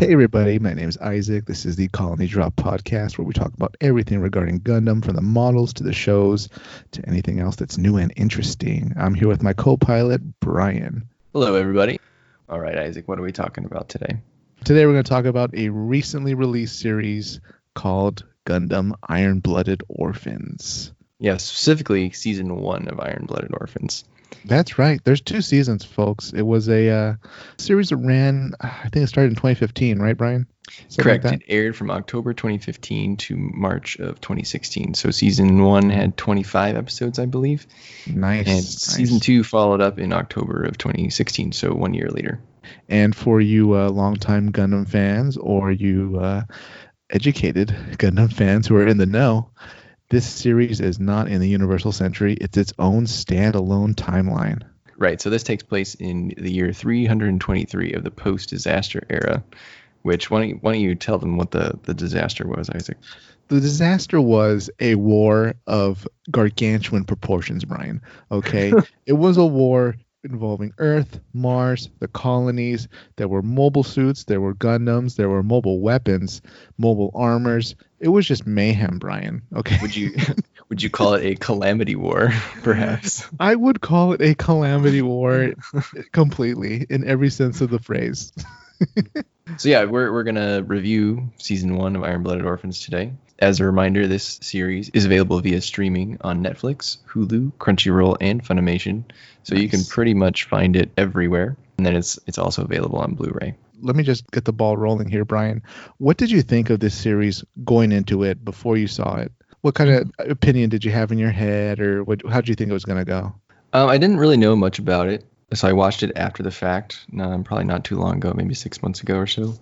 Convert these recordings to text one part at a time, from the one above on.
Hey everybody, my name is Isaac. This is the Colony Drop podcast where we talk about everything regarding Gundam, from the models to the shows to anything else that's new and interesting. I'm here with my co-pilot, Brian. Hello, everybody. All right, Isaac, what are we talking about today? Today we're going to talk about a recently released series called Gundam Iron-Blooded Orphans. Yeah, specifically Season 1 of Iron-Blooded Orphans. That's right. There's 2 seasons, folks. It was a series that ran, I think it started in 2015, right, Brian? Something Correct. like It aired from October 2015 to March of 2016. So Season 1 had 25 episodes, I believe. Nice. And Season 2 followed up in October of 2016, so 1 year later. And for you longtime Gundam fans or you educated Gundam fans who are in the know, this series is not in the Universal Century. It's its own standalone timeline. Right, so this takes place in the year 323 of the post-disaster era, which, why don't you tell them what the disaster was, Isaac? The disaster was a war of gargantuan proportions, Brian. Okay? It was a war involving Earth, Mars, the colonies. There were mobile suits, there were Gundams, there were mobile weapons, mobile armors. It was just mayhem, Brian. Okay. Would you call it a calamity war, perhaps? I would call it a calamity war completely, in every sense of the phrase. So yeah, we're gonna review Season 1 of Iron-Blooded Orphans today. As a reminder, this series is available via streaming on Netflix, Hulu, Crunchyroll, and Funimation. So You can pretty much find it everywhere. And then it's also available on Blu-ray. Let me just get the ball rolling here, Brian. What did you think of this series going into it before you saw it? What kind of opinion did you have in your head, or how did you think it was going to go? I didn't really know much about it, so I watched it after the fact. Probably not too long ago, maybe 6 months ago or so.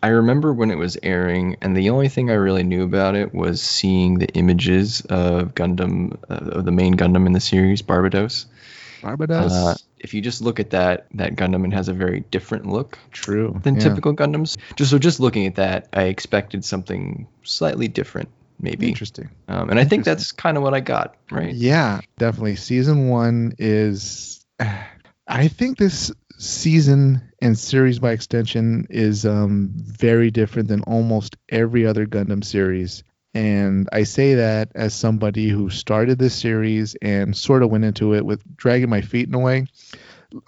I remember when it was airing, and the only thing I really knew about it was seeing the images of Gundam, of the main Gundam in the series, Barbados. If you just look at that Gundam, it has a very different look than typical Gundams. Just looking at that, I expected something slightly different, maybe. Interesting. And I think that's kind of what I got, right? Yeah, definitely. Season 1 is... I think this season and series by extension is very different than almost every other Gundam series. And I say that as somebody who started this series and sort of went into it with dragging my feet in a way.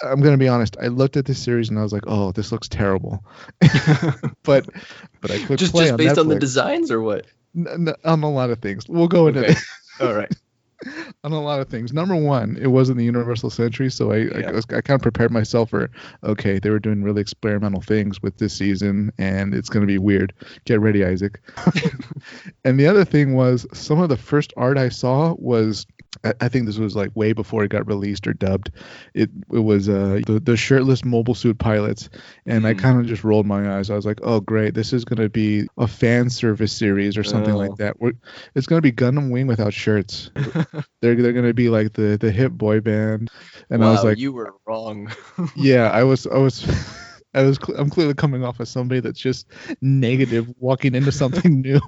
I'm going to be honest. I looked at this series and I was like, oh, this looks terrible. but I clicked just play on based Netflix. on the designs or what? On a lot of things. We'll go into that. All right. On a lot of things. Number one, it wasn't the Universal Century, so I kind of prepared myself for, okay, they were doing really experimental things with this season, and it's going to be weird. Get ready, Isaac. And the other thing was, some of the first art I saw was, I think this was like way before it got released or dubbed. It was the shirtless mobile suit pilots, and I kind of just rolled my eyes. I was like, oh great, this is going to be a fan service series or something like that. It's going to be Gundam Wing without shirts. They're going to be like the hip boy band, and wow, I was like, you were wrong. Yeah, I'm clearly coming off as somebody that's just negative walking into something new.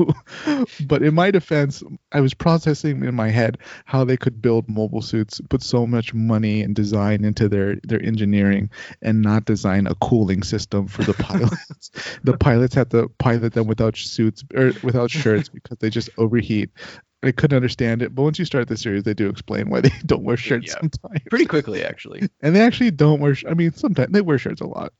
But in my defense, I was processing in my head how they could build mobile suits, put so much money and design into their engineering, and not design a cooling system for the pilots. The pilots had to pilot them without suits or without shirts because they just overheat. I couldn't understand it, but once you start the series, they do explain why they don't wear shirts sometimes. Pretty quickly, actually. And they actually don't wear. I mean, sometimes they wear shirts a lot.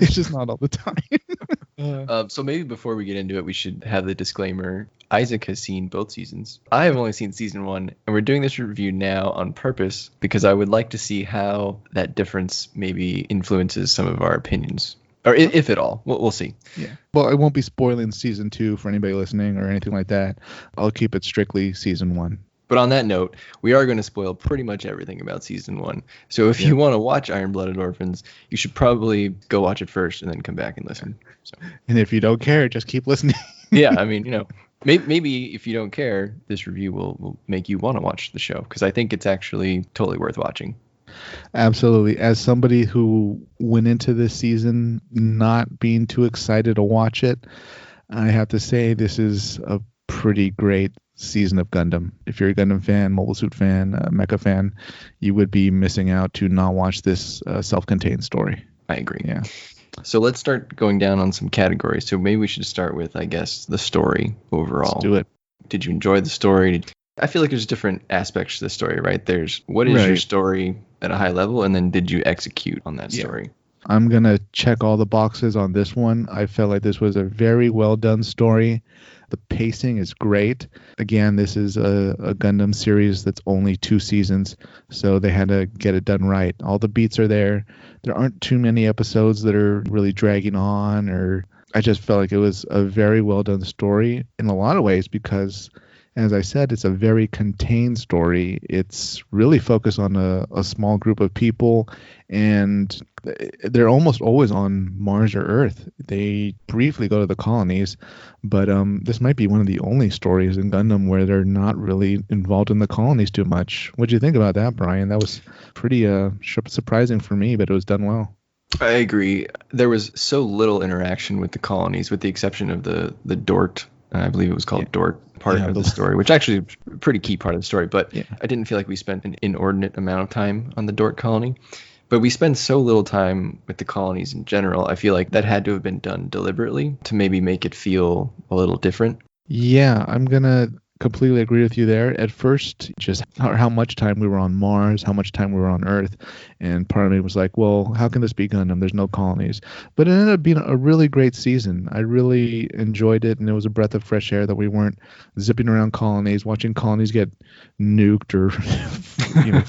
It's just not all the time. So maybe before we get into it, we should have the disclaimer. Isaac has seen both seasons. I have only seen season 1, and we're doing this review now on purpose because I would like to see how that difference maybe influences some of our opinions. Or if at all. We'll see. Yeah. Well, I won't be spoiling season 2 for anybody listening or anything like that. I'll keep it strictly season 1. But on that note, we are going to spoil pretty much everything about season 1. So if you want to watch Iron-Blooded Orphans, you should probably go watch it first and then come back and listen. So. And if you don't care, just keep listening. Yeah, I mean, maybe if you don't care, this review will make you want to watch the show because I think it's actually totally worth watching. Absolutely. As somebody who went into this season not being too excited to watch it, I have to say this is a pretty great season of Gundam. If you're a Gundam fan, mobile suit fan, mecha fan, you would be missing out to not watch this self-contained story. I agree. Yeah. So let's start going down on some categories. So maybe we should start with, I guess, the story overall. Let's do it. Did you enjoy the story? I feel like there's different aspects to the story, right? There's what is your story at a high level, and then did you execute on that story? I'm going to check all the boxes on this one. I felt like this was a very well done story. The pacing is great. Again, this is a Gundam series that's only 2 seasons, so they had to get it done right. All the beats are there. There aren't too many episodes that are really dragging on, or I just felt like it was a very well done story in a lot of ways because, as I said, it's a very contained story. It's really focused on a small group of people, and they're almost always on Mars or Earth. They briefly go to the colonies, but this might be one of the only stories in Gundam where they're not really involved in the colonies too much. What do you think about that, Brian? That was pretty surprising for me, but it was done well. I agree. There was so little interaction with the colonies, with the exception of the Dort. I believe it was called Dort part of the story, which actually is a pretty key part of the story. But I didn't feel like we spent an inordinate amount of time on the Dort colony. But we spend so little time with the colonies in general. I feel like that had to have been done deliberately to maybe make it feel a little different. Yeah, I'm going to completely agree with you there. At first, just how much time we were on Mars, how much time we were on Earth, and part of me was like, well, how can this be Gundam? There's no colonies. But it ended up being a really great season. I really enjoyed it, and it was a breath of fresh air that we weren't zipping around colonies, watching colonies get nuked or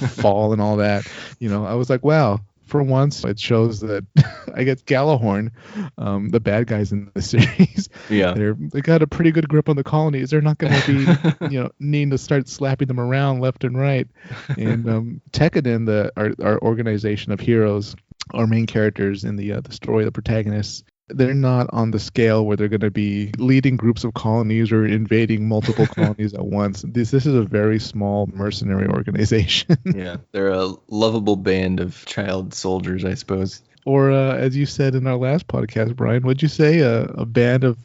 fall and all that. I was like, wow. For once, it shows that I guess Galahorn, the bad guys in the series, they got a pretty good grip on the colonies. They're not going to be, needing to start slapping them around left and right. And Tekkadan, our organization of heroes, our main characters in the story, the protagonists, they're not on the scale where they're going to be leading groups of colonies or invading multiple colonies at once. This is a very small mercenary organization. Yeah, they're a lovable band of child soldiers, I suppose. Or as you said in our last podcast, Brian, what'd you say? A band of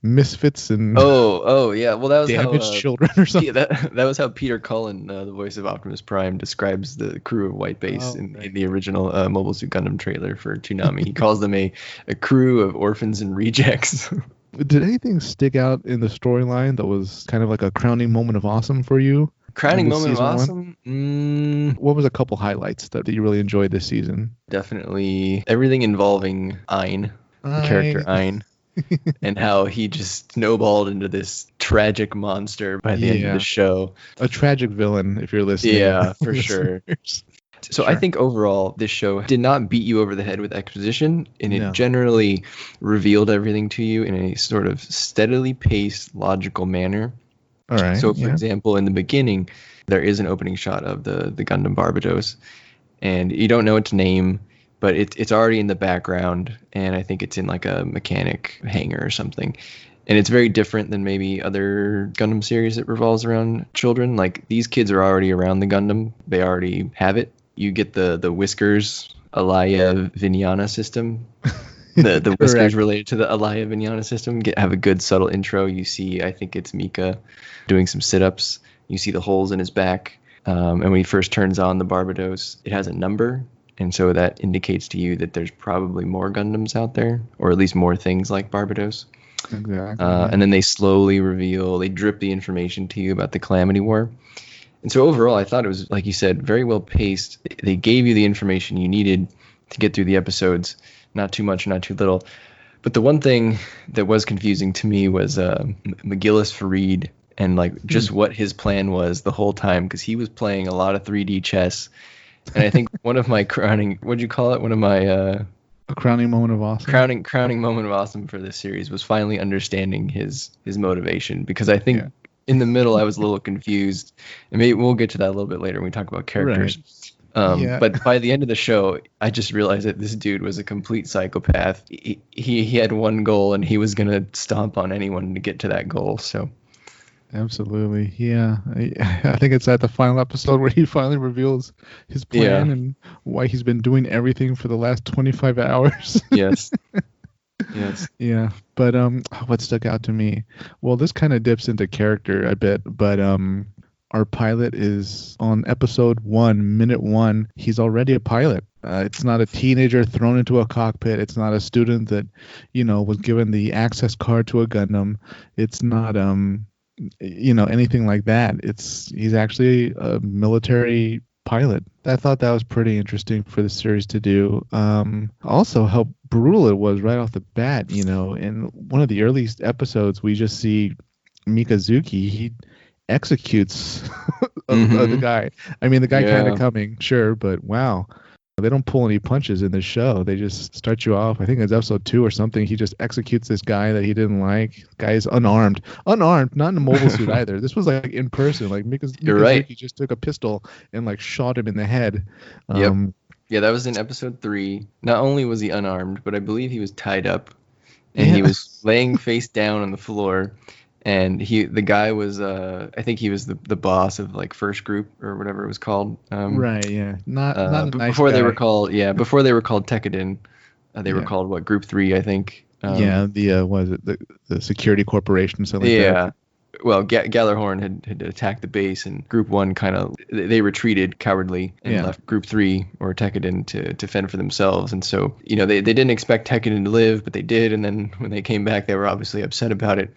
misfits and yeah. Well, that was damaged children or something. Yeah, that was how Peter Cullen, the voice of Optimus Prime, describes the crew of White Base in the original Mobile Suit Gundam trailer for Toonami. He calls them a crew of orphans and rejects. Did anything stick out in the storyline that was kind of like a crowning moment of awesome for you? Crowning moment of awesome? What was a couple highlights that you really enjoyed this season? Definitely everything involving Ein, the character Ein, and how he just snowballed into this tragic monster by the end of the show. A tragic villain, if you're listening. Yeah, for sure. So I think overall, this show did not beat you over the head with exposition, and it generally revealed everything to you in a sort of steadily paced, logical manner. All right. So, for example, in the beginning, there is an opening shot of the Gundam Barbados, and you don't know its name, but it's already in the background, and I think it's in like a mechanic hangar or something. And it's very different than maybe other Gundam series that revolves around children. Like, these kids are already around the Gundam. They already have it. You get the Whiskers Alaya Vinyana system. The whiskers related to the Alaya Vinyana system have a good subtle intro. You see, I think it's Mika doing some sit-ups. You see the holes in his back. And when he first turns on the Barbados, it has a number. And so that indicates to you that there's probably more Gundams out there, or at least more things like Barbados. Exactly. And then they slowly they drip the information to you about the Calamity War. And so overall, I thought it was, like you said, very well paced. They gave you the information you needed to get through the episodes. Not too much, not too little. But the one thing that was confusing to me was McGillis Farid and like just what his plan was the whole time, because he was playing a lot of 3D chess. And I think one of my crowning, what'd you call it? One of my a crowning moment of awesome. Crowning moment of awesome for this series was finally understanding his motivation, because I think in the middle I was a little confused, and maybe we'll get to that a little bit later when we talk about characters. Right. But by the end of the show, I just realized that this dude was a complete psychopath. He had one goal, and he was going to stomp on anyone to get to that goal. So, absolutely. Yeah. I think it's at the final episode where he finally reveals his plan and why he's been doing everything for the last 25 hours. Yes. Yeah. But what stuck out to me? Well, this kind of dips into character a bit, but our pilot is on episode 1, minute 1. He's already a pilot. It's not a teenager thrown into a cockpit. It's not a student that, was given the access card to a Gundam. It's not, anything like that. He's actually a military pilot. I thought that was pretty interesting for the series to do. Also, how brutal it was right off the bat. In one of the earliest episodes, we just see Mikazuki. He executes the guy. I mean, the guy kind of coming, sure, but wow. They don't pull any punches in the show. They just start you off. I think it's episode 2 or something. He just executes this guy that he didn't like. Guy is unarmed, not in a mobile suit either. This was like in person. Like You're right. He just took a pistol and like shot him in the head. Yep. Yeah, that was in episode 3. Not only was he unarmed, but I believe he was tied up, and he was laying face down on the floor. And the guy was, I think he was the boss of like first group or whatever it was called. Right. Yeah. Not a nice before guy. They were called Tekkaden. They were called Group 3, I think. The Security Corporation, something like that. Well, Gallarhorn had attacked the base, and Group 1 they retreated cowardly and left Group 3 or Tekkaden to fend for themselves. And so, they didn't expect Tekkaden to live, but they did. And then when they came back, they were obviously upset about it.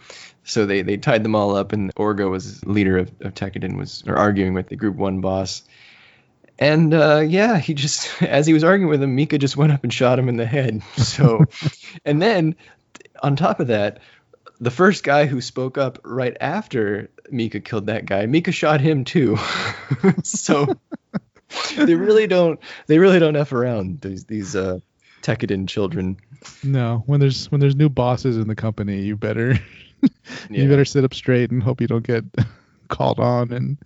So they tied them all up, and Orga was leader of Tekkaden, or arguing with the Group 1 boss. And he just, as he was arguing with him, Mika just went up and shot him in the head. So, and then on top of that, the first guy who spoke up right after Mika killed that guy, Mika shot him too. So they really don't F around, these Tekkaden children. No, when there's new bosses in the company, you better you better sit up straight and hope you don't get called on and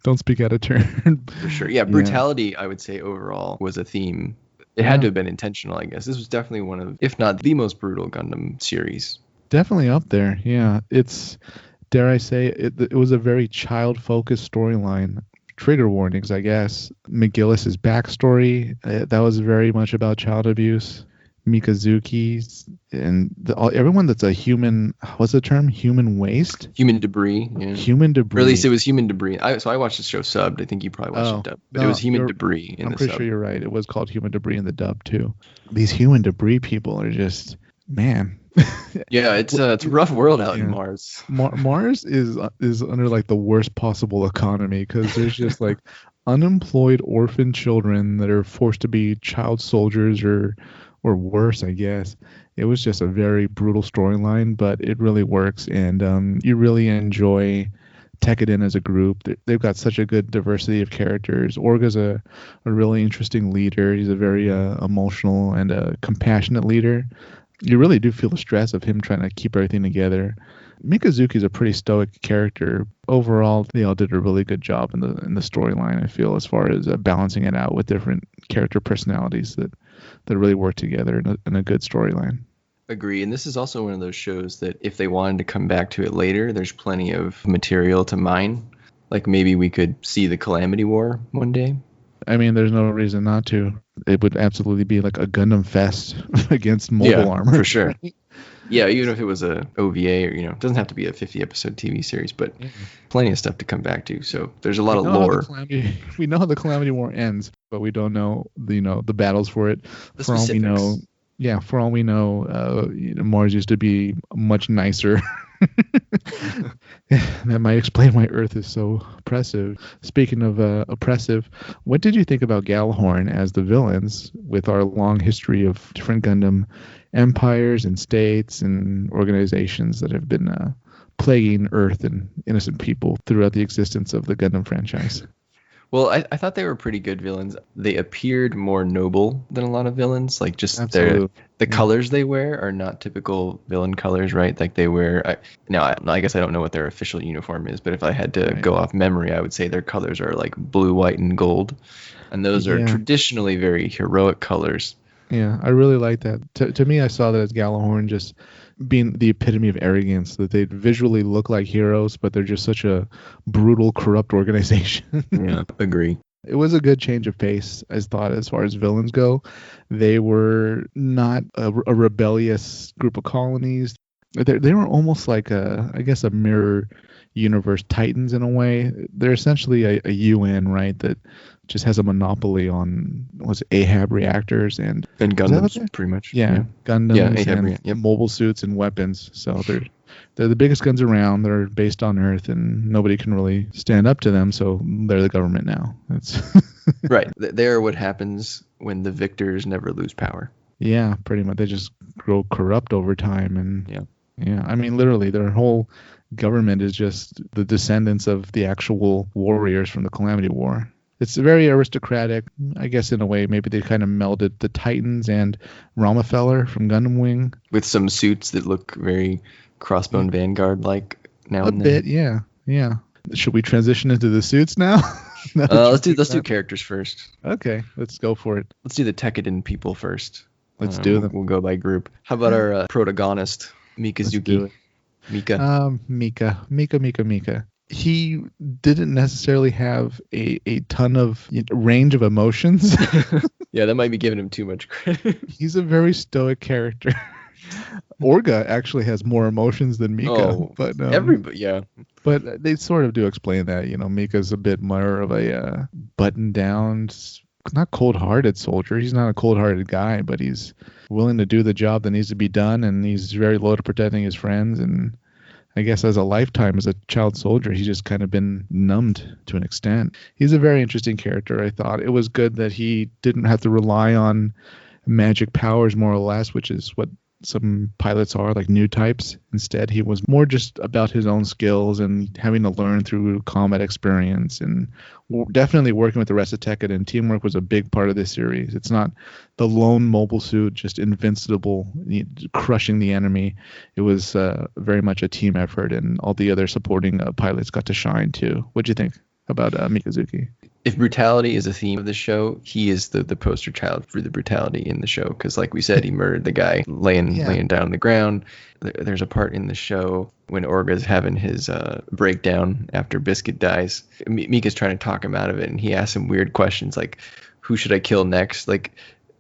don't speak out of turn. For sure. Yeah, brutality, I would say overall was a theme. It had to have been intentional, I guess. This was definitely one of, if not the most brutal Gundam series. Definitely up there. Yeah, it's, dare I say, it was a very child-focused storyline. Trigger warnings, I guess. McGillis's backstory, that was very much about child abuse. Mikazuki's and everyone that's a human, what's the term? Human waste? Human debris. Yeah. Human debris. Or at least it was human debris. So I watched the show subbed. I think you probably watched it dubbed. But it was human debris in the sub. I'm pretty sure you're right. It was called human debris in the dub too. These human debris people are just, man. Yeah, it's a rough world out in Mars. Mars is under like the worst possible economy, because there's just like unemployed orphan children that are forced to be child soldiers or worse, I guess. It was just a very brutal storyline, but it really works, and you really enjoy Tekkaden as a group. They've got such a good diversity of characters. Orga's a really interesting leader. He's a very emotional and a compassionate leader. You really do feel the stress of him trying to keep everything together. Mikazuki's a pretty stoic character. Overall, they all did a really good job in the storyline, I feel, as far as balancing it out with different character personalities that really work together in a good storyline. Agree. And this is also one of those shows that if they wanted to come back to it later, there's plenty of material to mine. Like maybe we could see the Calamity War one day. I mean, there's no reason not to. It would absolutely be like a Gundam fest against mobile armor. For sure. Yeah, even if it was a OVA or, it doesn't have to be a 50-episode TV series, but plenty of stuff to come back to. So there's a lot of lore. We know how the Calamity War ends, but we don't know, the battles for it. For all we know, Mars used to be much nicer. That might explain why Earth is so oppressive. Speaking of oppressive, what did you think about Galhorn as the villains, with our long history of different Gundam empires and states and organizations that have been plaguing Earth and innocent people throughout the existence of the Gundam franchise? Well, I thought they were pretty good villains. They appeared more noble than a lot of villains. Like, just the colors they wear are not typical villain colors, right? Like, they wear... I guess I don't know what their official uniform is, but if I had to go off memory, I would say their colors are like blue, white, and gold. And those are traditionally very heroic colors. Yeah, I really like that. To me, I saw that as Galahorn just being the epitome of arrogance, that they visually look like heroes, but they're just such a brutal, corrupt organization. Yeah, agree. It was a good change of pace, as far as villains go. They were not a rebellious group of colonies. They were almost like a mirror universe titans in a way. They're essentially a UN, right, that just has a monopoly on Ahab reactors and Gundams, pretty much. Yeah, Gundams Ahab, and mobile suits and weapons. So they're the biggest guns around. They're based on Earth, and nobody can really stand up to them. So they're the government now. That's right. They're what happens when the victors never lose power. Yeah, pretty much. They just grow corrupt over time, and yeah. I mean, literally, their whole government is just the descendants of the actual warriors from the Calamity War. It's very aristocratic, I guess, in a way. Maybe they kind of melded the Titans and Ramafeller from Gundam Wing. With some suits that look very Crossbone Vanguard-like now and then. A bit, yeah. Should we transition into the suits now? Let's do characters first. Okay, let's go for it. Let's do the Tekkadan people first. Let's do them. We'll go by group. How about our protagonist, Mikazuki? Mika. He didn't necessarily have a ton of range of emotions. Yeah, that might be giving him too much credit. He's a very stoic character. Orga actually has more emotions than Mika, but everybody, yeah. But they sort of do explain that, Mika's a bit more of a buttoned-down, not cold-hearted soldier. He's not a cold-hearted guy, but he's willing to do the job that needs to be done, and he's very loyal to protecting his friends. And I guess as a lifetime as a child soldier, he's just kind of been numbed to an extent. He's a very interesting character, I thought. It was good that he didn't have to rely on magic powers, more or less, which is what some pilots are, like new types. Instead, he was more just about his own skills and having to learn through combat experience, and definitely working with the rest of Tekkadan. Teamwork was a big part of this series. It's not the lone mobile suit just invincible, crushing the enemy. It was very much a team effort, and all the other supporting pilots got to shine too. What'd you think about Mikazuki? If brutality is a theme of the show, he is the poster child for the brutality in the show. Because like we said, he murdered the guy laying down on the ground. There's a part in the show when Orga's having his breakdown after Biscuit dies. Mika's trying to talk him out of it, and he asks him weird questions like, who should I kill next? Like,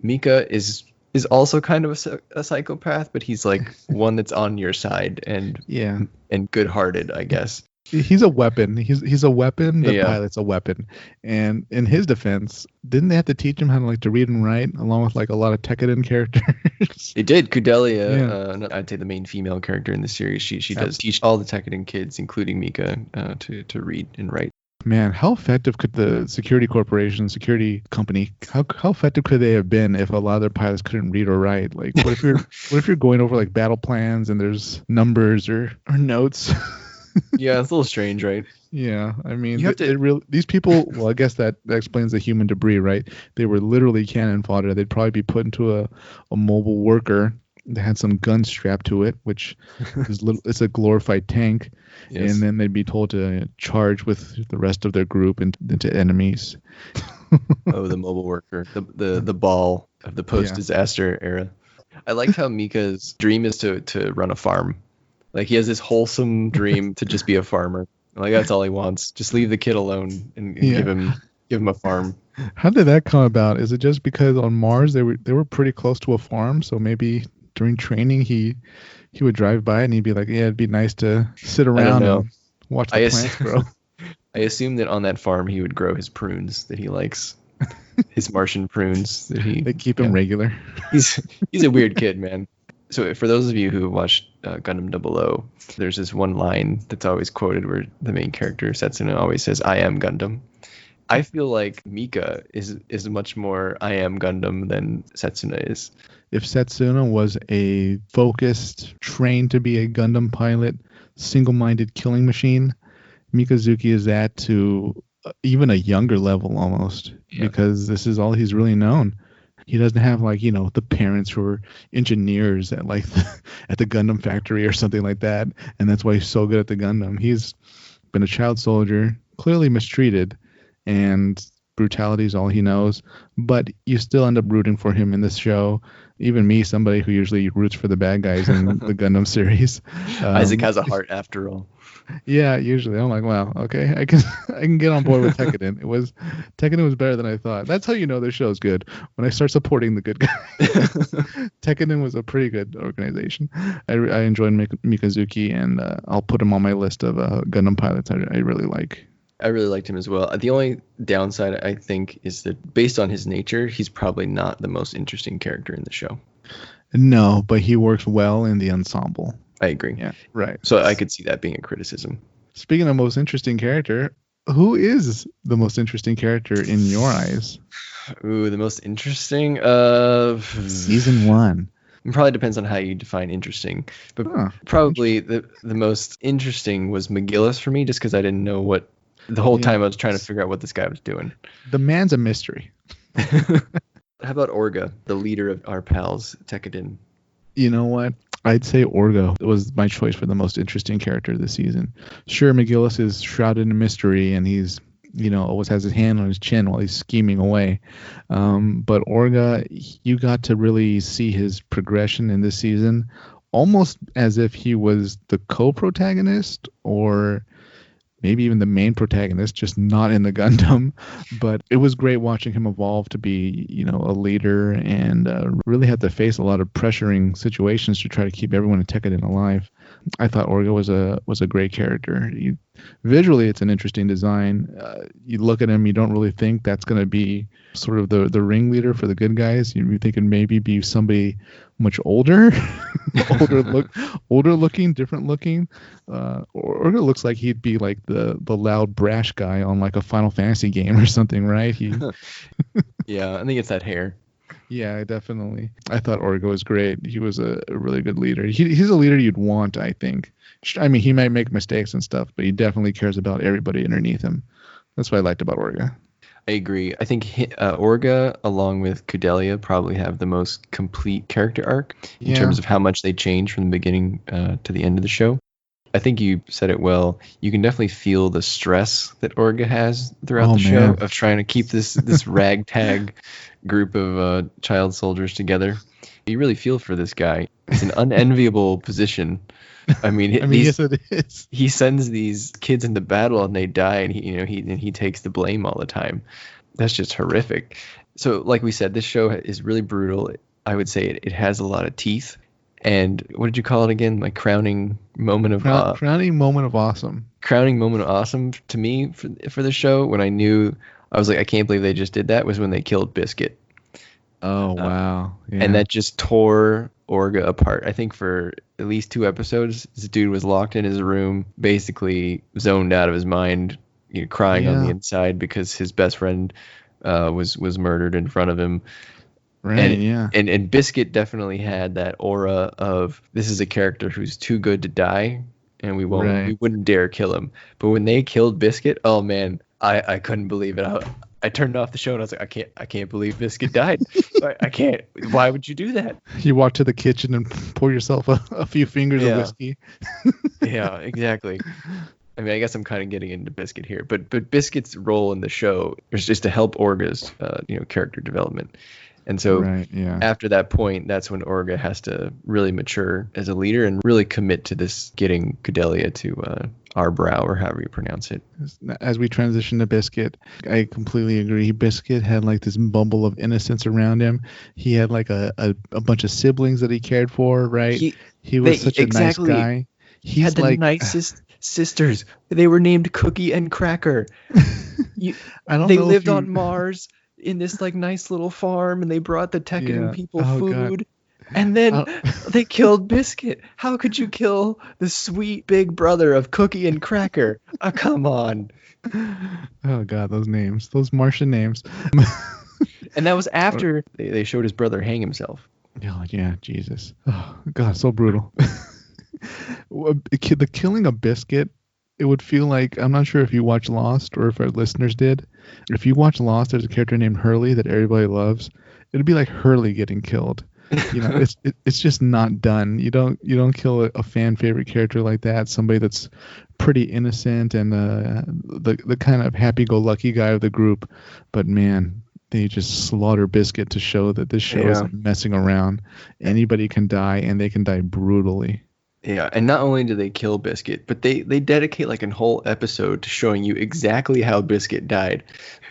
Mika is also kind of a psychopath, but he's like one that's on your side and good-hearted, I guess. He's a weapon. He's a weapon. The pilot's a weapon. And in his defense, didn't they have to teach him how to read and write, along with a lot of Tekkadan characters? They did. Kudelia, I'd say the main female character in the series, she does teach all the Tekkadan kids, including Mika, to read and write. Man, how effective could the security company, how effective could they have been if a lot of their pilots couldn't read or write? Like, what if you're going over battle plans and there's numbers or notes? Yeah, it's a little strange, right? Yeah, I mean, these people. Well, I guess that explains the human debris, right? They were literally cannon fodder. They'd probably be put into a mobile worker that had some guns strapped to it, which it's a glorified tank, and then they'd be told to charge with the rest of their group into enemies. Oh, the mobile worker, the ball of the post-disaster era. I liked how Mika's dream is to run a farm. Like, he has this wholesome dream to just be a farmer. Like, that's all he wants. Just leave the kid alone and give him a farm. How did that come about? Is it just because on Mars they were pretty close to a farm, so maybe during training he would drive by and he'd be like, yeah, it'd be nice to sit around and watch the plants grow. I assume that on that farm he would grow his prunes that he likes. His Martian prunes that they keep him regular. He's a weird kid, man. So for those of you who watched Gundam 00, there's this one line that's always quoted where the main character, Setsuna, always says, I am Gundam. I feel like Mika is much more I am Gundam than Setsuna is. If Setsuna was a focused, trained to be a Gundam pilot, single-minded killing machine, Mikazuki is that to even a younger level almost, because this is all he's really known. He doesn't have the parents who are engineers at at the Gundam factory or something like that, and that's why he's so good at the Gundam. He's been a child soldier, clearly mistreated, and brutality is all he knows, but you still end up rooting for him in this show. Even me, somebody who usually roots for the bad guys in the Gundam series. Isaac has a heart after all. Yeah, usually I'm like, wow, okay, I can get on board with Tekkadan. Tekkadan was better than I thought. That's how you know the show's good, when I start supporting the good guy. Tekkadan was a pretty good organization. I enjoyed Mikazuki, and I'll put him on my list of Gundam pilots I really like. I really liked him as well. The only downside, I think, is that based on his nature, he's probably not the most interesting character in the show. No, but he works well in the ensemble. I agree. Yeah, right. So I could see that being a criticism. Speaking of most interesting character, who is the most interesting character in your eyes? Ooh, the most interesting? Season 1. It probably depends on how you define interesting. But probably the most interesting was McGillis for me, just because I didn't know what... The whole time I was trying to figure out what this guy was doing. The man's a mystery. How about Orga, the leader of our pals, Tekkadan? You know what? I'd say Orga was my choice for the most interesting character this season. Sure, McGillis is shrouded in mystery, and he's, always has his hand on his chin while he's scheming away. But Orga, you got to really see his progression in this season, almost as if he was the co-protagonist, or maybe even the main protagonist, just not in the Gundam. But it was great watching him evolve to be, a leader, and really had to face a lot of pressuring situations to try to keep everyone in Tekkadan alive. I thought Orga was a great character. Visually, it's an interesting design. You look at him, you don't really think that's going to be sort of the ringleader for the good guys. You're thinking maybe be somebody much older, older looking, different looking. Orga looks like he'd be like the loud, brash guy on like a Final Fantasy game or something, right? Yeah, I think it's that hair. Yeah, definitely. I thought Orga was great. He was a really good leader. He's a leader you'd want, I think. I mean, he might make mistakes and stuff, but he definitely cares about everybody underneath him. That's what I liked about Orga. I agree. I think Orga, along with Kudelia, probably have the most complete character arc in terms of how much they change from the beginning to the end of the show. I think you said it well. You can definitely feel the stress that Orga has throughout the show of trying to keep this ragtag group of child soldiers together. You really feel for this guy. It's an unenviable position. I mean, yes, it is. He sends these kids into battle and they die, and he takes the blame all the time. That's just horrific. So, like we said, this show is really brutal. I would say it has a lot of teeth. And what did you call it again? My crowning moment of crowning moment of awesome. Crowning moment of awesome to me for the show, when I knew, I was like, I can't believe they just did that, was when they killed Biscuit. Oh wow! Yeah. And that just tore Orga apart. I think for at least 2 episodes, this dude was locked in his room, basically zoned out of his mind, crying on the inside because his best friend was murdered in front of him. Right. And Biscuit definitely had that aura of, this is a character who's too good to die, and we wouldn't dare kill him. But when they killed Biscuit, oh man, I couldn't believe it. I turned off the show and I was like, I can't believe Biscuit died. I can't. Why would you do that? You walk to the kitchen and pour yourself a few fingers of whiskey. Yeah, exactly. I mean, I guess I'm kind of getting into Biscuit here, but Biscuit's role in the show is just to help Orga's character development. And so after that point, that's when Orga has to really mature as a leader and really commit to this getting Kudelia to Arbrow, or however you pronounce it. As we transition to Biscuit, I completely agree. Biscuit had like this bubble of innocence around him. He had like a bunch of siblings that he cared for, right? He was such a nice guy. He had the nicest sisters. They were named Cookie and Cracker. They lived on Mars in this like nice little farm, and they brought the Tekkadan people food. God. And then they killed Biscuit. How could you kill the sweet big brother of Cookie and Cracker? Come on. Oh God, those names, those Martian names. And that was after they showed his brother hang himself. Oh yeah, Jesus. Oh God, so brutal. The killing of Biscuit, it would feel like, I'm not sure if you watch Lost or if our listeners did. If you watch Lost, there's a character named Hurley that everybody loves. It'd be like Hurley getting killed. It's just not done. You don't kill a fan favorite character like that. Somebody that's pretty innocent and the kind of happy-go-lucky guy of the group, but man, they just slaughter Biscuit to show that this show isn't messing around. Anybody can die, and they can die brutally. Yeah, and not only do they kill Biscuit, but they dedicate like a whole episode to showing you exactly how Biscuit died,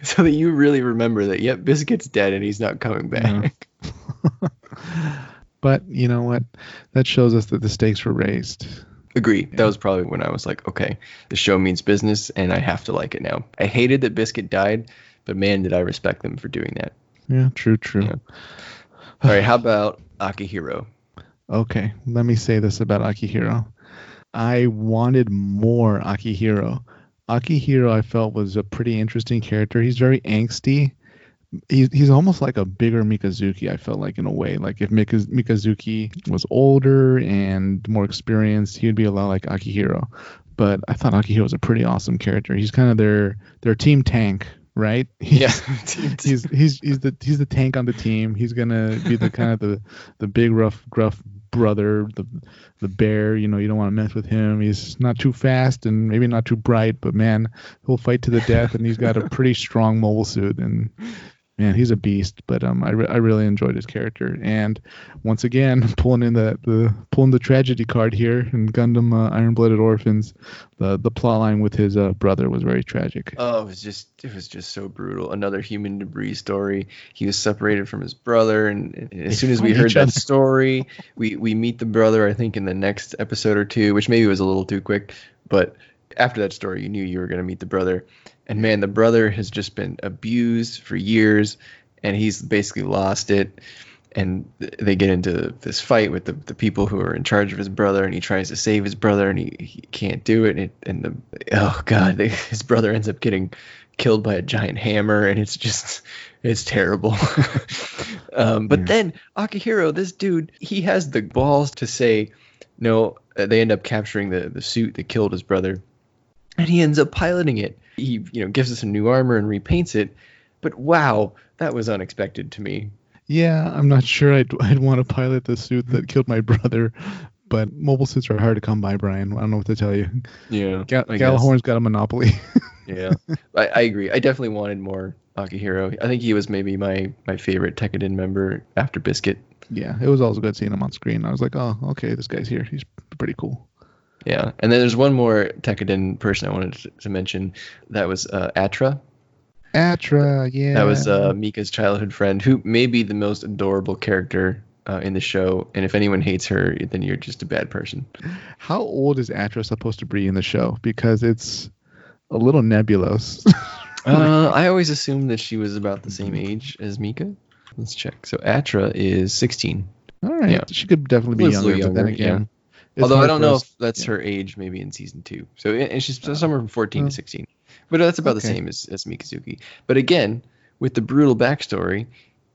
so that you really remember that, yep, Biscuit's dead and he's not coming back. Yeah. But you know what? That shows us that the stakes were raised. Agree. Yeah. That was probably when I was like, okay, the show means business, and I have to like it now. I hated that Biscuit died, but man, did I respect them for doing that. Yeah, true. Yeah. All right, how about Akihiro? Okay, let me say this about Akihiro. I wanted more Akihiro. Akihiro, I felt, was a pretty interesting character. He's very angsty. He's almost like a bigger Mikazuki, I felt like, in a way. Like if Mikazuki was older and more experienced, he would be a lot like Akihiro. But I thought Akihiro was a pretty awesome character. He's kind of their team tank, right? He's the tank on the team. He's gonna be the kind of the big gruff brother, the bear. You don't want to mess with him. He's not too fast and maybe not too bright, but man, he'll fight to the death, and he's got a pretty strong mobile suit, and man, he's a beast. But I really enjoyed his character, and once again, pulling the tragedy card here in Gundam Iron-Blooded Orphans, the plot line with his brother was very tragic. Oh, it was just so brutal. Another human debris story. He was separated from his brother, and as soon as we heard that story, we meet the brother, I think, in the next episode or two, which maybe was a little too quick, but after that story, you knew you were going to meet the brother. And man, the brother has just been abused for years, and he's basically lost it. And they get into this fight with the people who are in charge of his brother, and he tries to save his brother, and he can't do it. His brother ends up getting killed by a giant hammer, and it's terrible. But then Akihiro, this dude, he has the balls to say no. They end up capturing the suit that killed his brother, and he ends up piloting it. He gives us some new armor and repaints it. But wow, that was unexpected to me. Yeah, I'm not sure I'd want to pilot the suit that killed my brother, but mobile suits are hard to come by, Brian. I don't know what to tell you. Yeah, Galahorn's got a monopoly. Yeah, I agree. I definitely wanted more Akihiro. I think he was maybe my favorite Tekkaden member after Biscuit. Yeah, it was always good seeing him on screen. I was like, oh, okay, this guy's here. He's pretty cool. Yeah, and then there's one more Tekkaden person I wanted to mention. That was Atra. Atra, yeah. That was Mika's childhood friend, who may be the most adorable character in the show. And if anyone hates her, then you're just a bad person. How old is Atra supposed to be in the show? Because it's a little nebulous. I always assumed that she was about the same age as Mika. Let's check. So Atra is 16. All right. Yeah. She could definitely be younger, but then again. Yeah. Although I don't know if that's her age, maybe in season 2. So and she's somewhere from 14 to 16. But that's about the same as Mikazuki. But again, with the brutal backstory,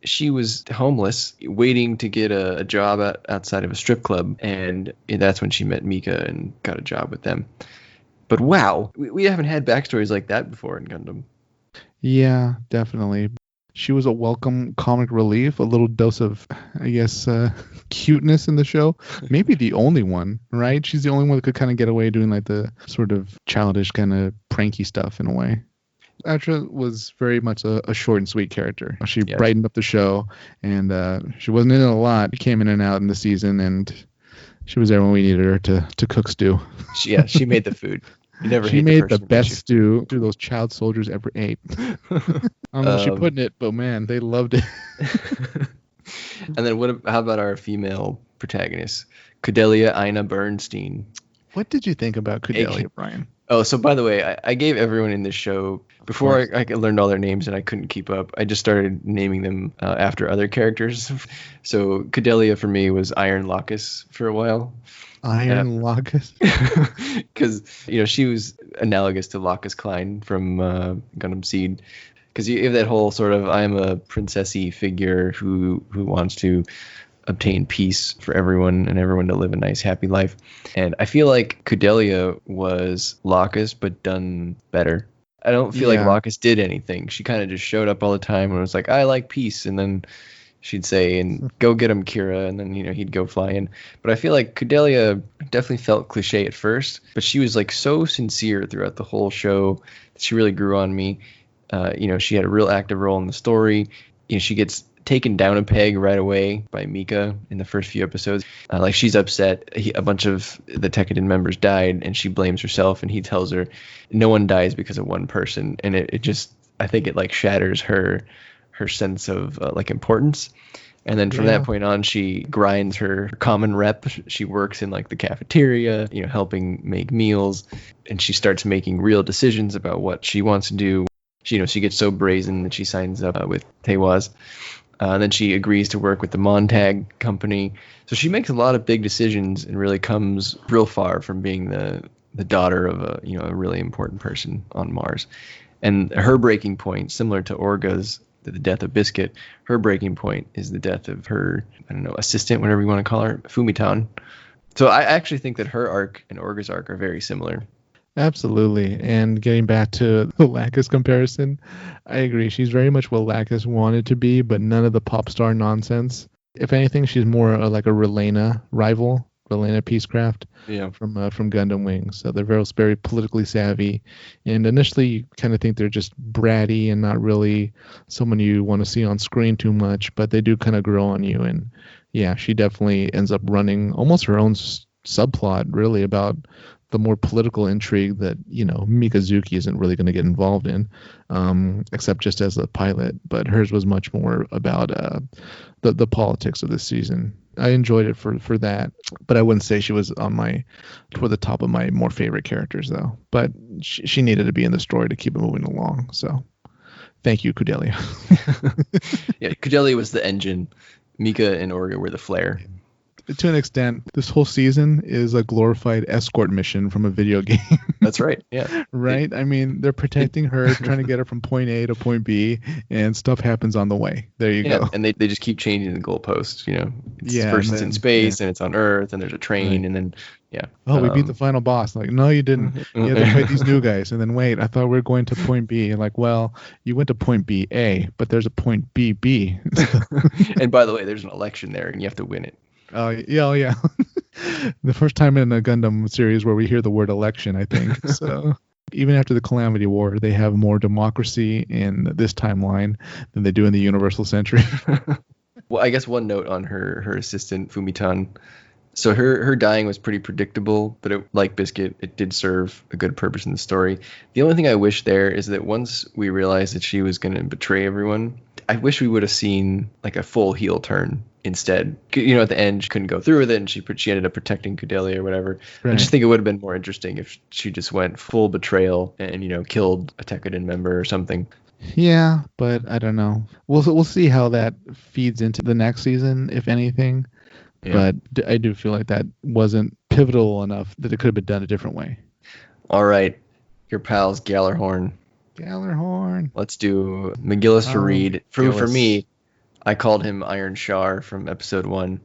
she was homeless, waiting to get a job outside of a strip club, and that's when she met Mika and got a job with them. But wow, we haven't had backstories like that before in Gundam. Yeah, definitely. She was a welcome comic relief, a little dose of, I guess, cuteness in the show. Maybe the only one, right? She's the only one that could kind of get away doing like the sort of childish kind of pranky stuff in a way. Atra was very much a short and sweet character. She brightened up the show, and she wasn't in it a lot. She came in and out in the season, and she was there when we needed her to cook stew. She made the food. She made the best stew those child soldiers ever ate. I don't know how she put in it, but man, they loved it. And then how about our female protagonist, Cordelia Ina Bernstein? What did you think about Cordelia, Brian? Oh, so by the way, I gave everyone in this show, before I learned all their names and I couldn't keep up, I just started naming them after other characters. So Cordelia for me was Iron Locus for a while. Iron Locus? Because, she was analogous to Locus Klein from Gundam Seed. Because you have that whole sort of, I'm a princessy figure who wants to obtain peace for everyone and everyone to live a nice, happy life. And I feel like Cordelia was Locus, but done better. I don't feel like Locus did anything. She kind of just showed up all the time and was like, I like peace. And then, she'd say, and go get him, Kira, and then he'd go fly in. But I feel like Cordelia definitely felt cliche at first, but she was like so sincere throughout the whole show that she really grew on me. She had a real active role in the story. She gets taken down a peg right away by Mika in the first few episodes. Like, she's upset. A bunch of the Tekkadan members died, and she blames herself, and he tells her no one dies because of one person. And it just, I think it like shatters her sense of like importance. And then from that point on, she grinds her common rep. She works in like the cafeteria, helping make meals, and she starts making real decisions about what she wants to do. She gets so brazen that she signs up with Tewaz. And then she agrees to work with the Montag company. So she makes a lot of big decisions and really comes real far from being the daughter of a really important person on Mars. And her breaking point, similar to Orga's, the death of Biscuit, her breaking point is the death of her, assistant, whatever you want to call her, Fumitan. So I actually think that her arc and Orga's arc are very similar. Absolutely. And getting back to the Lacus comparison, I agree. She's very much what Lacus wanted to be, but none of the pop star nonsense. If anything, she's more like a Relena rival, Relena Peacecraft from Gundam Wing. So they're very politically savvy. And initially, you kind of think they're just bratty and not really someone you want to see on screen too much, but they do kind of grow on you. And yeah, she definitely ends up running almost her own subplot, really, about the more political intrigue that Mikazuki isn't really going to get involved in, except just as a pilot. But hers was much more about the politics of this season. I enjoyed it for that, but I wouldn't say she was toward the top of my more favorite characters though. But she needed to be in the story to keep it moving along. So thank you, Cordelia. Yeah, Cordelia was the engine. Mika and Orga were the flare. To an extent, this whole season is a glorified escort mission from a video game. That's right. Yeah. Right? I mean, they're protecting her, trying to get her from point A to point B, and stuff happens on the way. There you go. And they just keep changing the goalposts, First it's in space, and it's on Earth, and there's a train, and then, Oh, we beat the final boss. Like, no, you didn't. You had to fight these new guys. And then, wait, I thought we were going to point B. And like, well, you went to point B, A, but there's a point B, B. And by the way, there's an election there, and you have to win it. Oh yeah. The first time in a Gundam series where we hear the word election, I think. So even after the Calamity War, they have more democracy in this timeline than they do in the Universal Century. Well, I guess one note on her assistant, Fumitan. So her dying was pretty predictable, but like Biscuit, it did serve a good purpose in the story. The only thing I wish there is that once we realized that she was going to betray everyone, I wish we would have seen like a full heel turn instead. At the end, she couldn't go through with it, and she ended up protecting Cordelia or whatever. Right. I just think it would have been more interesting if she just went full betrayal and killed a Tekkadan member or something. Yeah, but I don't know. We'll see how that feeds into the next season, if anything. Yeah. But I do feel like that wasn't pivotal enough that it could have been done a different way. All right, your pals Gallarhorn. Let's do McGillis for Reed. For me, I called him Iron Char from episode 1.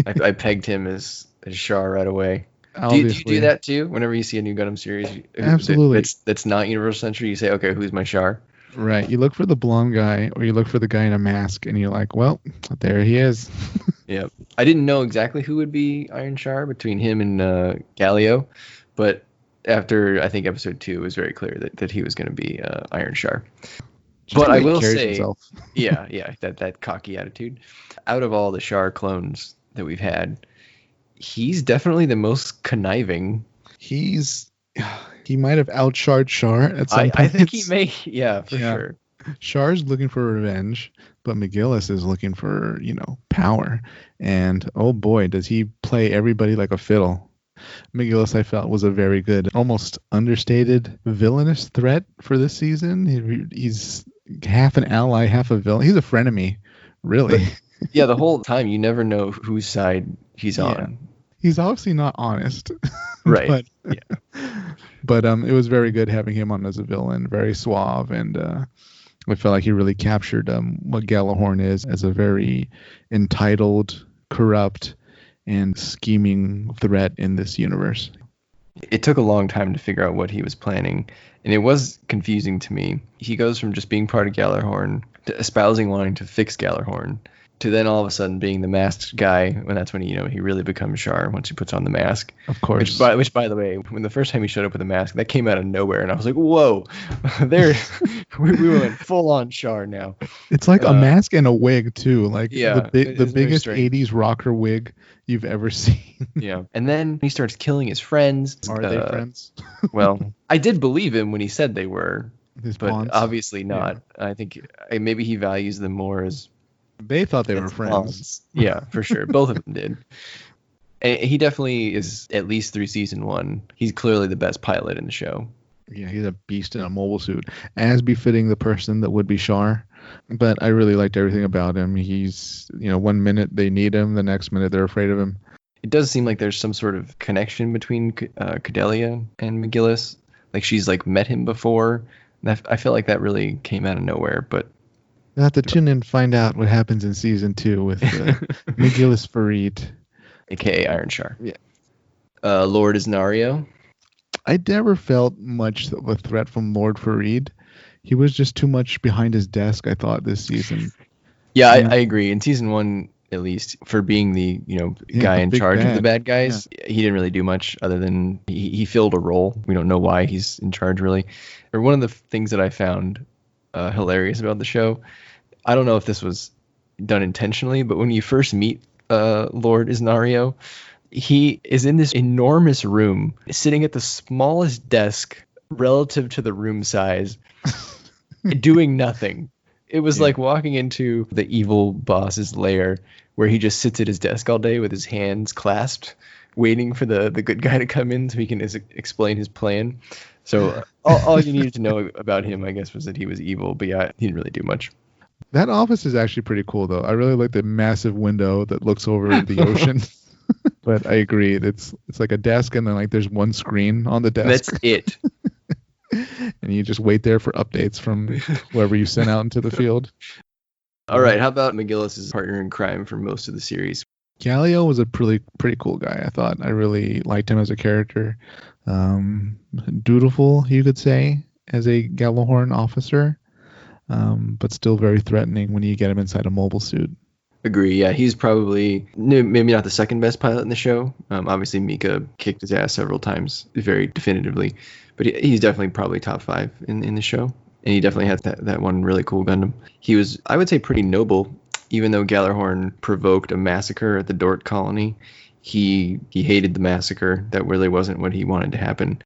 I pegged him as Char right away. Do you do that too? Whenever you see a new Gundam series, absolutely, that's not Universal Century, you say, okay, who's my Char? Right. You look for the blonde guy, or you look for the guy in a mask, and you're like, well, there he is. Yeah. I didn't know exactly who would be Iron Char between him and Galio, but after, I think, episode 2, it was very clear that he was going to be Iron Char. But I will say, yeah, that cocky attitude. Out of all the Char clones that we've had, he's definitely the most conniving. He might have outcharred Char at some point. I think he may, for sure. Char's looking for revenge, but McGillis is looking for, power. And oh boy, does he play everybody like a fiddle. McGillis, I felt, was a very good, almost understated villainous threat for this season. He's half an ally, half a villain. He's a frenemy, really. But, yeah, the whole time you never know whose side he's on. He's obviously not honest. Right. But it was very good having him on as a villain, very suave, and I felt like he really captured what Gallarhorn is as a very entitled, corrupt, and scheming threat in this universe. It took a long time to figure out what he was planning, and it was confusing to me. He goes from just being part of Gallarhorn espousing wanting to fix Gjallarhorn, to then all of a sudden being the masked guy, when that's when he really becomes Char once he puts on the mask. Of course. Which by the way, when the first time he showed up with a mask, that came out of nowhere, and I was like, whoa, there, we went full on Char now. It's like a mask and a wig too, like yeah, the biggest '80s rocker wig you've ever seen. Yeah, and then he starts killing his friends. Are they friends? Well, I did believe him when he said they were, His but bonds? obviously not. Yeah. I think maybe he values them more as. They thought they were friends. Bonds. Yeah, for sure. Both of them did. And he definitely is, at least through season 1. He's clearly the best pilot in the show. Yeah, he's a beast in a mobile suit, as befitting the person that would be Char. But I really liked everything about him. He's, 1 minute they need him, the next minute they're afraid of him. It does seem like there's some sort of connection between Cordelia and McGillis. Like she's met him before. And I feel like that really came out of nowhere, but. You'll have to tune in and find out what happens in season 2 with McGillis Farid. A.k.a. Iron Char. Yeah. Lord Isnario. I never felt much of a threat from Lord Farid. He was just too much behind his desk, I thought, this season. Yeah, I agree. In season 1, at least, for being the guy in charge of the bad guys, he didn't really do much other than he filled a role. We don't know why he's in charge, really. Or one of the things that I found hilarious about the show, I don't know if this was done intentionally, but when you first meet Lord Isnario, he is in this enormous room, sitting at the smallest desk relative to the room size, doing nothing. It was like walking into the evil boss's lair, where he just sits at his desk all day with his hands clasped, waiting for the good guy to come in so he can explain his plan. So all you needed to know about him, I guess, was that he was evil, but yeah, he didn't really do much. That office is actually pretty cool, though. I really like the massive window that looks over the ocean. But I agree, it's like a desk, and then there's one screen on the desk. That's it. And you just wait there for updates from whoever you sent out into the field. All right, how about McGillis' partner in crime for most of the series? Galio was a pretty cool guy, I thought. I really liked him as a character. Dutiful, you could say, as a Gjallarhorn officer. But still very threatening when you get him inside a mobile suit. Agree, yeah. He's probably maybe not the second best pilot in the show. Obviously, Mika kicked his ass several times, very definitively. But he's definitely probably top 5 in the show. And he definitely had that one really cool Gundam. He was, I would say, pretty noble. Even though Gjallarhorn provoked a massacre at the Dort colony, he hated the massacre. That really wasn't what he wanted to happen.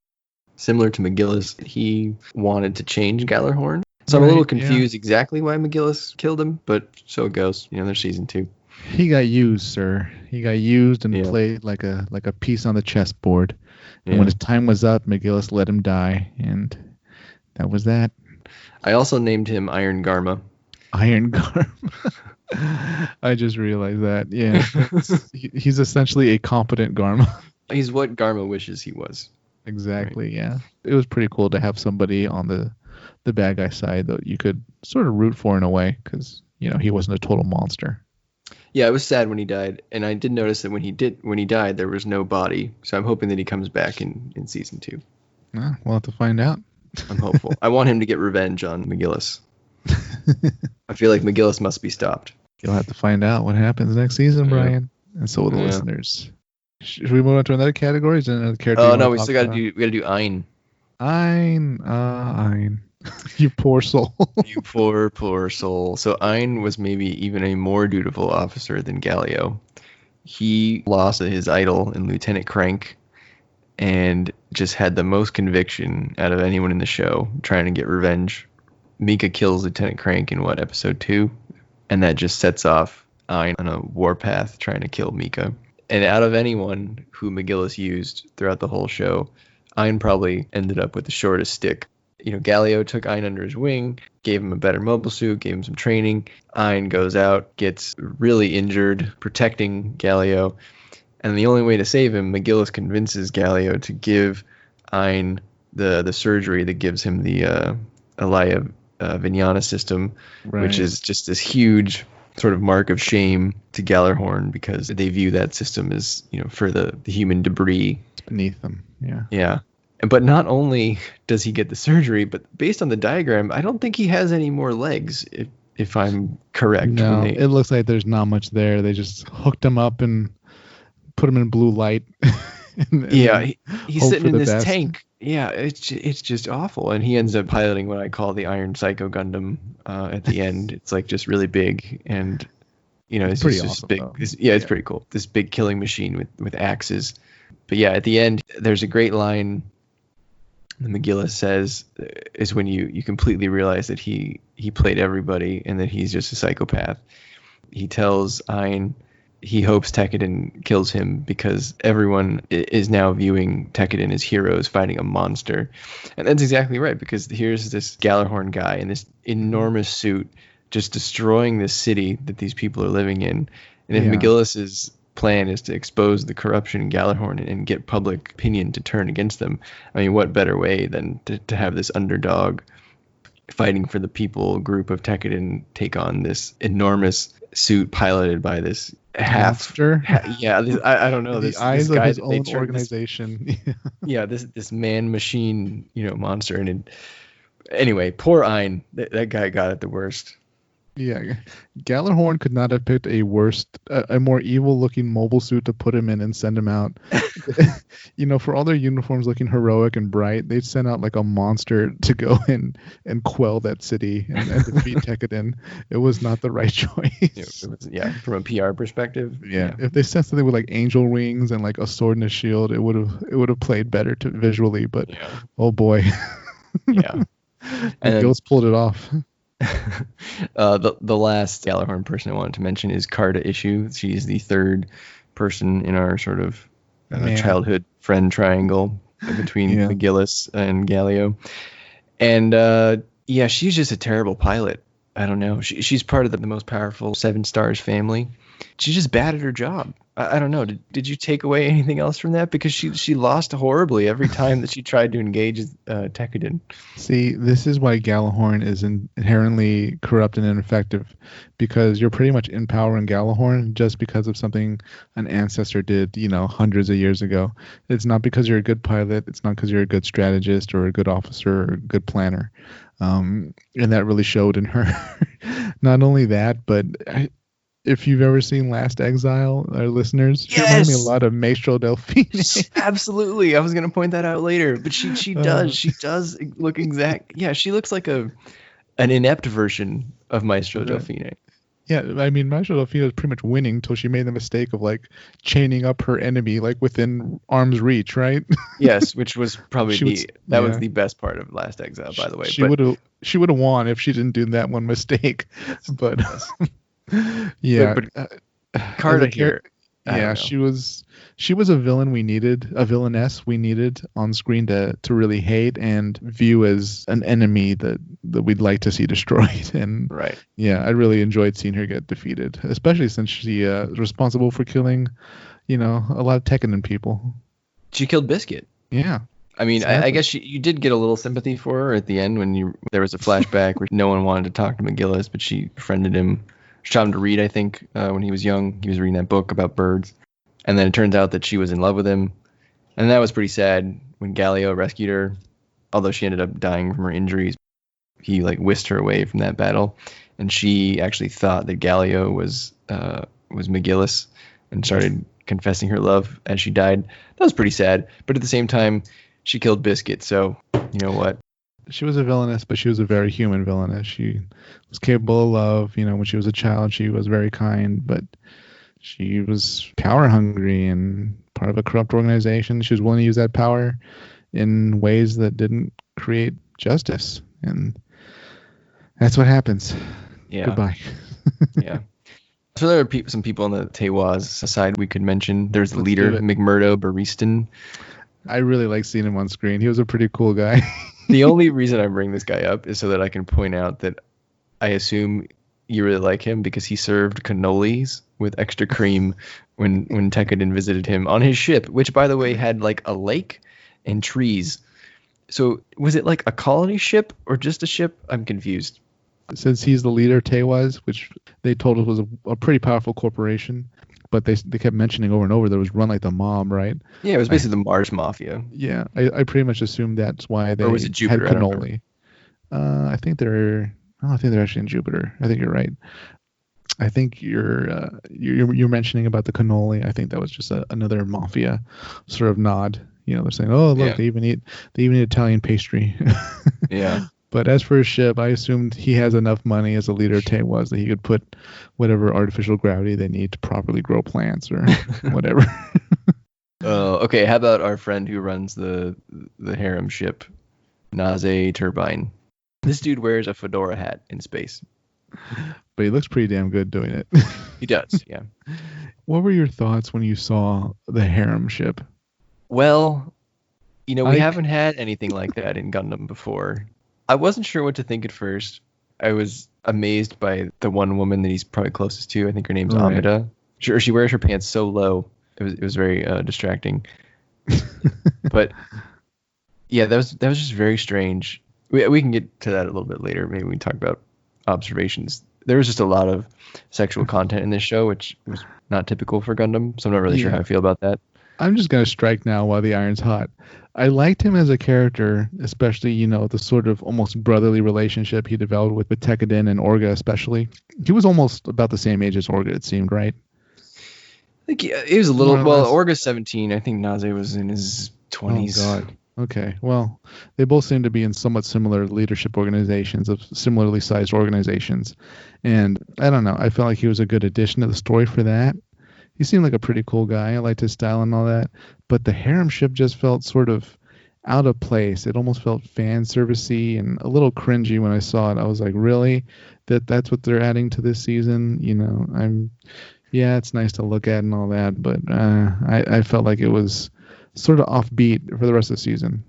Similar to McGillis, he wanted to change Gjallarhorn. So I'm a little confused exactly why McGillis killed him, but so it goes. There's season 2. He got used, sir. He got used and played like a piece on the chessboard. And when his time was up, McGillis let him die, and that was that. I also named him Iron Garma. Iron Garma. I just realized that. Yeah, he's essentially a competent Garma. He's what Garma wishes he was. Exactly. Right. Yeah, it was pretty cool to have somebody on the bad guy side that you could sort of root for in a way, because he wasn't a total monster. Yeah, it was sad when he died, and I did notice that when he died, there was no body. So I'm hoping that he comes back in season 2. We'll have to find out. I'm hopeful. I want him to get revenge on McGillis. I feel like McGillis must be stopped. You'll have to find out what happens next season, Brian, and so will the listeners. Should we move on to another category? Is there another character? Oh no, we still got to do Ein. Ein. You poor soul. You poor soul. So Ein was maybe even a more dutiful officer than Galio. He lost his idol in Lieutenant Crank and just had the most conviction out of anyone in the show trying to get revenge. Mika kills Lieutenant Crank in episode 2? And that just sets off Ein on a warpath trying to kill Mika. And out of anyone who McGillis used throughout the whole show, Ein probably ended up with the shortest stick. Galio took Ein under his wing, gave him a better mobile suit, gave him some training. Ein goes out, gets really injured, protecting Galio. And the only way to save him, McGillis convinces Galio to give Ein the surgery that gives him the Elia Vignana system, which is just this huge sort of mark of shame to Gjallarhorn, because they view that system as, for the human debris. It's beneath them, yeah. Yeah. But not only does he get the surgery, but based on the diagram, I don't think he has any more legs. If if I'm correct. No, it looks like there's not much there. They just hooked him up and put him in blue light. and he's sitting in this tank. Yeah, it's just awful. And he ends up piloting what I call the Iron Psycho Gundam at the end. It's like just really big, and it's pretty just awesome, big. though. It's pretty cool. This big killing machine with axes. But yeah, at the end, there's a great line the McGillis says is when you completely realize that he played everybody and that he's just a psychopath. He tells Ein he hopes Tekkadan kills him because everyone is now viewing Tekkadan as heroes fighting a monster. And that's exactly right, because here's this Galahorn guy in this enormous suit just destroying this city that these people are living in. And if McGillis's plan is to expose the corruption in Galahorn and get public opinion to turn against them, I mean, what better way than to have this underdog fighting for the people group of Tekkadan take on this enormous suit piloted by this monster? I don't know. The eyes this guy of his that they own turned organization. this man machine, monster. And anyway, poor Ein. That guy got it the worst. Yeah, Galahorn could not have picked a more evil-looking mobile suit to put him in and send him out. For all their uniforms looking heroic and bright, they'd send out like a monster to go in and quell that city and defeat Tekkadan. It was not the right choice. From a PR perspective. Yeah, if they sent something with like angel wings and like a sword and a shield, it would have played better visually. But oh boy, yeah, and Gillis pulled it off. The last Galahorn person I wanted to mention is Carta Issue. She's the third person in our sort of childhood friend triangle between McGillis and Galio. And she's just a terrible pilot. I don't know. She's part of the most powerful 7 Stars family. She's just bad at her job. I don't know. Did you take away anything else from that? Because she lost horribly every time that she tried to engage Tekkadan. See, this is why Galahorn is inherently corrupt and ineffective, because you're pretty much in power in Galahorn just because of something an ancestor did, hundreds of years ago. It's not because you're a good pilot. It's not because you're a good strategist or a good officer or a good planner. And that really showed in her. Not only that, but if you've ever seen Last Exile, our listeners, she reminds me a lot of Maestro Delfine. Absolutely. I was going to point that out later, but she does. She does look exact. Yeah, she looks like an inept version of Maestro Delfine. Yeah, I mean, Maestro Delfine was pretty much winning until she made the mistake of like chaining up her enemy like within arm's reach, right? Yes, which was probably was the best part of Last Exile, by the way. She would have won if she didn't do that one mistake. But yeah, but Carta here. Yeah, she was a villain a villainess we needed on screen to really hate and view as an enemy that we'd like to see destroyed. And yeah, I really enjoyed seeing her get defeated, especially since she was responsible for killing, a lot of Tekkadan people. She killed Biscuit. Yeah. I mean, exactly. I guess you did get a little sympathy for her at the end when there was a flashback where no one wanted to talk to McGillis, but she befriended him. She taught him to read, I think, when he was young. He was reading that book about birds. And then it turns out that she was in love with him. And that was pretty sad when Galio rescued her. Although she ended up dying from her injuries, he whisked her away from that battle. And she actually thought that Galio was McGillis and started confessing her love as she died. That was pretty sad. But at the same time, she killed Biscuit. So, you know what? She was a villainess, but she was a very human villainess. She was capable of love. When she was a child, she was very kind, but she was power hungry and part of a corrupt organization. She was willing to use that power in ways that didn't create justice. And that's what happens. Yeah. Goodbye. Yeah. So there are some people on the Tewas side we could mention. There's the leader, McMurdo Baristan. I really like seeing him on screen. He was a pretty cool guy. The only reason I bring this guy up is so that I can point out that I assume you really like him because he served cannolis with extra cream when Tekkadan visited him on his ship, which, by the way, had a lake and trees. So was it like a colony ship or just a ship? I'm confused. Since he's the leader of Tewas, which they told us was a pretty powerful corporation, but they kept mentioning over and over that it was run like the mob, right? Yeah, it was basically the Mars Mafia. Yeah, I pretty much assumed that's why they or was it Jupiter? had cannoli. I think they're I think they're actually in Jupiter. I think you're right. I think you're mentioning about the cannoli. I think that was just another mafia sort of nod. They're saying, "Oh, look, Yeah. they even eat Italian pastry." Yeah. But as for his ship, I assumed he has enough money as a leader Tay was that he could put whatever artificial gravity they need to properly grow plants or whatever. Okay. How about our friend who runs the harem ship, Naze Turbine? This dude wears a fedora hat in space. But he looks pretty damn good doing it. He does, yeah. What were your thoughts when you saw the harem ship? Well, we haven't had anything like that in Gundam before. I wasn't sure what to think at first. I was amazed by the one woman that he's probably closest to. I think her name's Right. Amida. She wears her pants so low. It was very distracting. But yeah, that was just very strange. We can get to that a little bit later. Maybe we can talk about observations. There was just a lot of sexual content in this show, which was not typical for Gundam. So I'm not really sure how I feel about that. I'm just going to strike now while the iron's hot. I liked him as a character, especially, the sort of almost brotherly relationship he developed with Tekkadan and Orga especially. He was almost about the same age as Orga, it seemed, right? I think he was a little... Well, Orga's 17. I think Naze was in his 20s. Oh, God. Okay. Well, they both seem to be in somewhat similar leadership organizations of similarly sized organizations. And I don't know. I felt like he was a good addition to the story for that. He seemed like a pretty cool guy. I liked his style and all that. But the harem ship just felt sort of out of place. It almost felt fan servicey and a little cringy when I saw it. I was like, really? That's what they're adding to this season? Yeah, it's nice to look at and all that. But I felt like it was sort of offbeat for the rest of the season.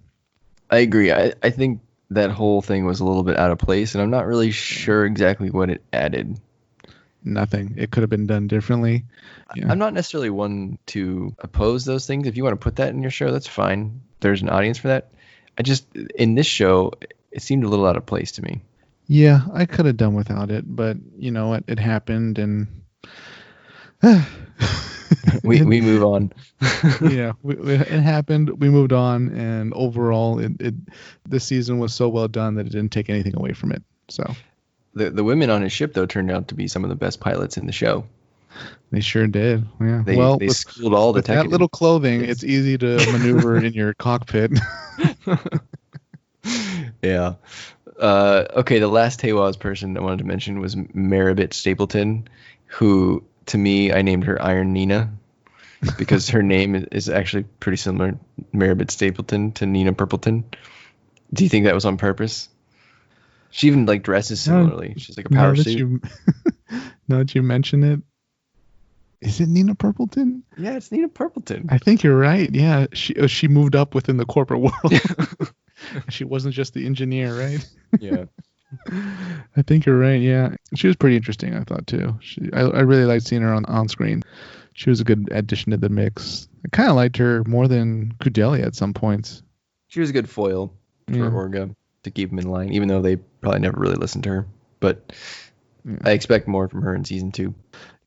I agree. I think that whole thing was a little bit out of place, and I'm not really sure exactly what it added. Nothing. It could have been done differently. Yeah. I'm not necessarily one to oppose those things. If you want to put that in your show, that's fine. There's an audience for that. In this show, it seemed a little out of place to me. Yeah, I could have done without it, but you know what? It happened, and we move on. Yeah, it happened. We moved on, and overall, this season was so well done that it didn't take anything away from it. So the women on his ship though turned out to be some of the best pilots in the show. They sure did. Yeah. They schooled all the with that little clothing, it's easy to maneuver in your cockpit. Yeah. Okay, the last Tewaz person I wanted to mention was Maribit Stapleton, who, to me, I named her Iron Nina because her name is actually pretty similar, Maribit Stapleton, to Nina Purpleton. Do you think that was on purpose? She even dresses similarly. She's like a power suit. Now that you mention it, is it Nina Purpleton? Yeah, it's Nina Purpleton. I think you're right. Yeah, she moved up within the corporate world. She wasn't just the engineer, right? Yeah. I think you're right. Yeah, she was pretty interesting, I thought too. I really liked seeing her on screen. She was a good addition to the mix. I kind of liked her more than Kudelia at some points. She was a good foil for Orga to keep him in line, even though they probably never really listened to her. But I expect more from her in season 2.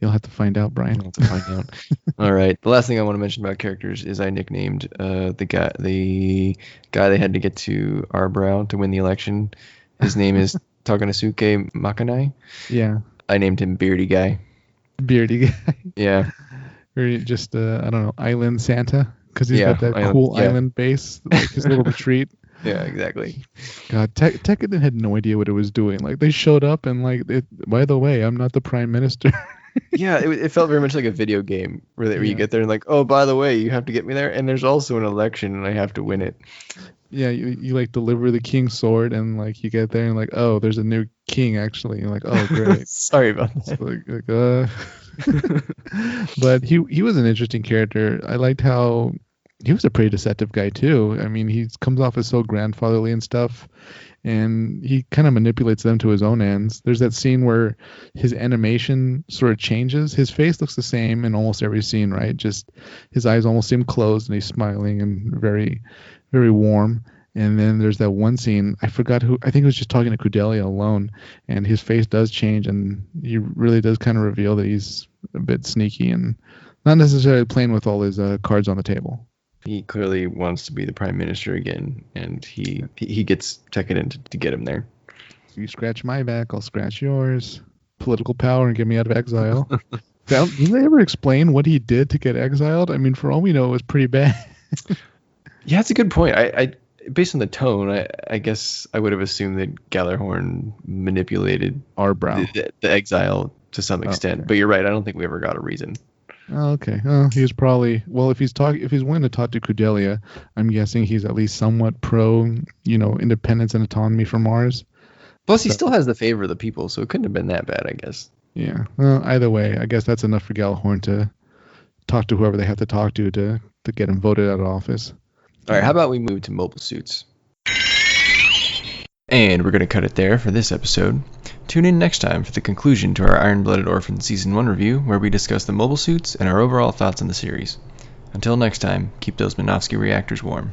You'll have to find out, Brian. I'll have to find out. All right. The last thing I want to mention about characters is I nicknamed the guy they had to get to Arbrow to win the election. His name is Takanosuke Makanai. Yeah. I named him Beardy Guy. Beardy Guy. Yeah. Or just I don't know, Island Santa, because he's got that cool island base, like his little retreat. Yeah, exactly. God, Tekkadan had no idea what it was doing. Like they showed up and by the way, I'm not the prime minister. Yeah, it felt very much like a video game where you get there and like, oh, by the way, you have to get me there, and there's also an election and I have to win it. Yeah, you deliver the king's sword and you get there and oh, there's a new king actually. You're like, oh, great. Sorry about that. But he was an interesting character. I liked how he was a pretty deceptive guy too. I mean, he comes off as so grandfatherly and stuff, and he kind of manipulates them to his own ends. There's that scene where his animation sort of changes. His face looks the same in almost every scene, right? Just his eyes almost seem closed and he's smiling and very, very warm. And then there's that one scene, I forgot who, I think he was just talking to Kudelia alone, and his face does change, and he really does kind of reveal that he's a bit sneaky and not necessarily playing with all his cards on the table. He clearly wants to be the prime minister again, and he gets Tekkadan to get him there. you scratch my back, I'll scratch yours. Political power and get me out of exile. Did they ever explain what he did to get exiled? I mean, for all we know, it was pretty bad. Yeah, that's a good point. I based on the tone, I guess I would have assumed that Gjallarhorn manipulated Arbrow. the exile to some extent. Okay. But you're right. I don't think we ever got a reason. Oh, okay. He was probably if he's willing to talk to Cordelia, I'm guessing he's at least somewhat pro, independence and autonomy for Mars. Plus, he still has the favor of the people, so it couldn't have been that bad, I guess. Yeah. Well, either way, I guess that's enough for Gjallarhorn to talk to whoever they have to talk to get him voted out of office. All right, how about we move to mobile suits? And we're going to cut it there for this episode. Tune in next time for the conclusion to our Iron-Blooded Orphans Season 1 review, where we discuss the mobile suits and our overall thoughts on the series. Until next time, keep those Minovsky reactors warm.